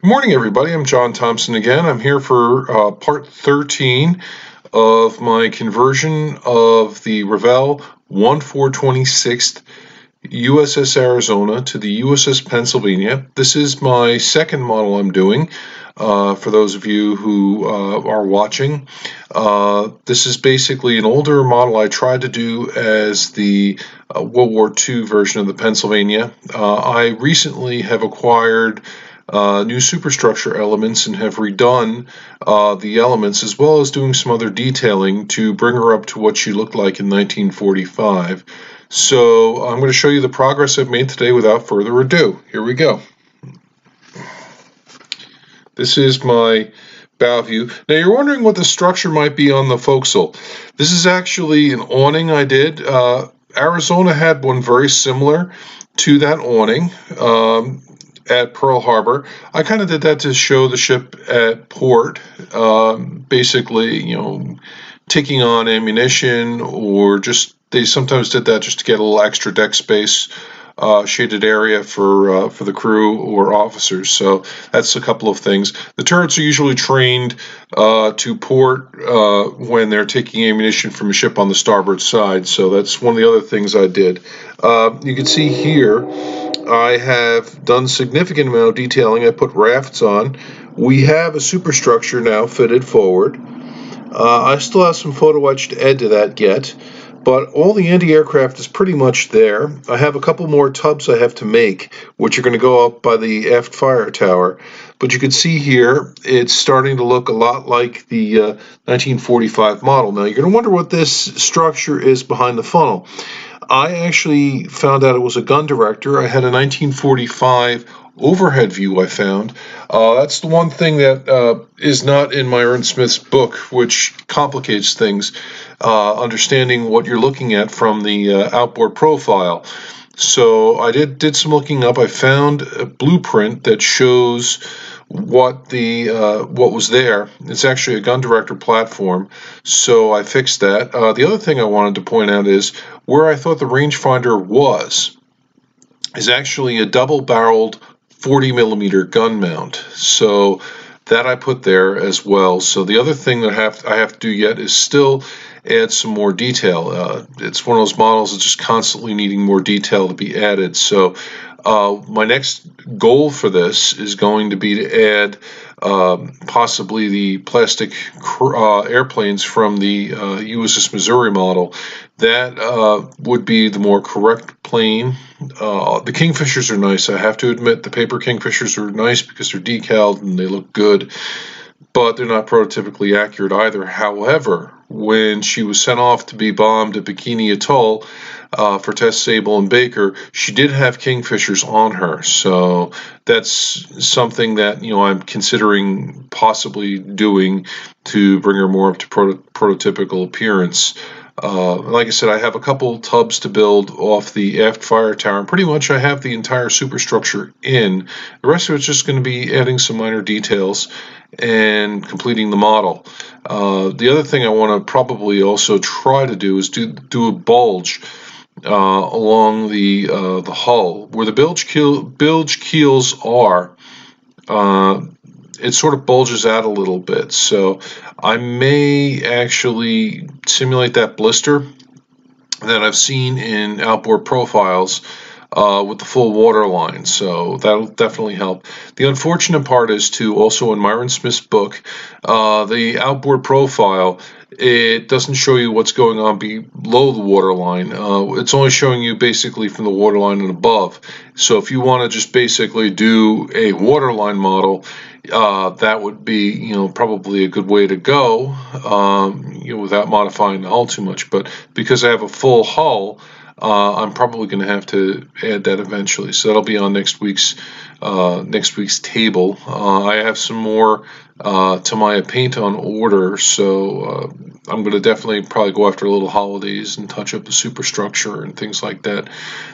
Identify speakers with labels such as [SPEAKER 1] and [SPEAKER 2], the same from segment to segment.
[SPEAKER 1] Good morning, everybody. I'm John Thompson again. I'm here for part 13 of my conversion of the Revell 1426th USS Arizona to the USS Pennsylvania. This is my second model I'm doing. For those of you who are watching, this is basically an older model I tried to do as the World War II version of the Pennsylvania. I recently have acquired new superstructure elements and have redone the elements, as well as doing some other detailing to bring her up to what she looked like in 1945. So I'm going to show you the progress I've made today without further ado. Here we go. This is my bow view. Now you're wondering what the structure might be on the forecastle. This is actually an awning I did. Arizona had one very similar to that awning at Pearl Harbor. I kind of did that to show the ship at port, basically, taking on ammunition, or just they sometimes did that just to get a little extra deck space, shaded area for the crew or officers. So that's a couple of things. The turrets are usually trained to port when they're taking ammunition from a ship on the starboard side. So that's one of the other things I did. You can see here I have done significant amount of detailing. I put rafts on. We have a superstructure now fitted forward. I still have some photo etch to add to that yet, but all the anti-aircraft is pretty much there. I have a couple more tubs I have to make, which are going to go up by the aft fire tower. But you can see here, it's starting to look a lot like the 1945 model. Now, you're going to wonder what this structure is behind the funnel. I actually found out it was a gun director. I had a 1945 overhead view I found. That's the one thing that is not in my Ernst Smith's book, which complicates things, understanding what you're looking at from the outboard profile. So I did some looking up. I found a blueprint that shows what was there. It's actually a gun director platform, so I fixed that. The other thing I wanted to point out is where I thought the rangefinder was is actually a double-barreled 40mm gun mount. So that I put there as well. So the other thing that I have to do yet is still add some more detail. It's one of those models that's just constantly needing more detail to be added. So my next goal for this is going to be to add possibly the plastic airplanes from the USS Missouri model. That would be the more correct plane. The Kingfishers are nice. I have to admit the paper Kingfishers are nice because they're decaled and they look good, but they're not prototypically accurate either. However, when she was sent off to be bombed at Bikini Atoll for Tess Sable and Baker, she did have Kingfishers on her. So that's something that I'm considering possibly doing to bring her more up to prototypical appearance. Like I said, I have a couple tubs to build off the aft fire tower, and pretty much I have the entire superstructure in. The rest of it's just going to be adding some minor details and completing the model. The other thing I want to probably also try to do is do a bulge along the hull where the bilge keels are. It sort of bulges out a little bit, so I may actually simulate that blister that I've seen in outboard profiles with the full water line, so that'll definitely help. The unfortunate part is too, also in Myron Smith's book, the outboard profile, it doesn't show you what's going on below the waterline. It's only showing you basically from the waterline and above. So if you want to just basically do a waterline model, that would be probably a good way to go, without modifying the hull too much. But because I have a full hull, I'm probably going to have to add that eventually. So that'll be on next week's table. I have some more Tamiya paint on order, so I'm going to definitely probably go after little holidays and touch up the superstructure and things like that.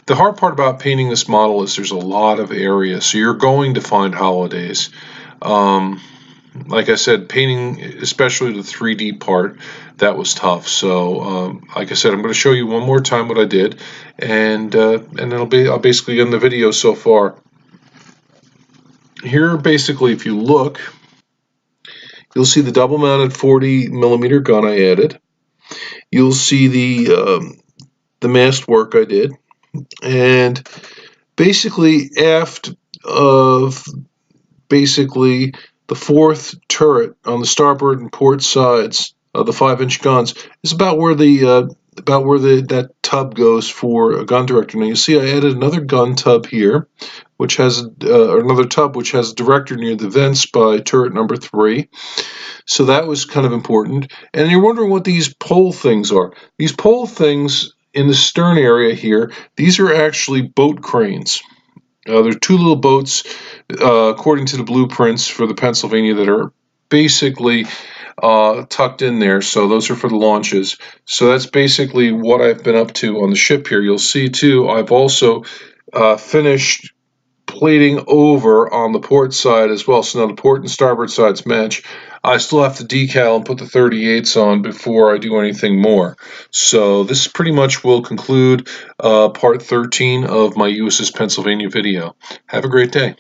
[SPEAKER 1] The hard part about painting this model is there's a lot of area, so you're going to find holidays. Like I said, painting, especially the 3D part, that was tough. So, like I said, I'm going to show you one more time what I did, and I'll basically end the video so far. here basically, if you look, you'll see the double-mounted 40mm gun I added. You'll see the mast work I did, and basically aft of basically the fourth turret on the starboard and port sides of the 5-inch guns is about where that tub goes for a gun director. Now you see I added another gun tub here, which has another tub which has a director near the vents by turret number 3. So that was kind of important. And you're wondering what these pole things are. These pole things in the stern area here, these are actually boat cranes. There are 2 little boats, according to the blueprints for the Pennsylvania, that are basically tucked in there. So those are for the launches. So that's basically what I've been up to on the ship here. You'll see too, I've also finished plating over on the port side as well. So now the port and starboard sides match. I still have to decal and put the 38s on before I do anything more. So this pretty much will conclude part 13 of my USS Pennsylvania video. Have a great day.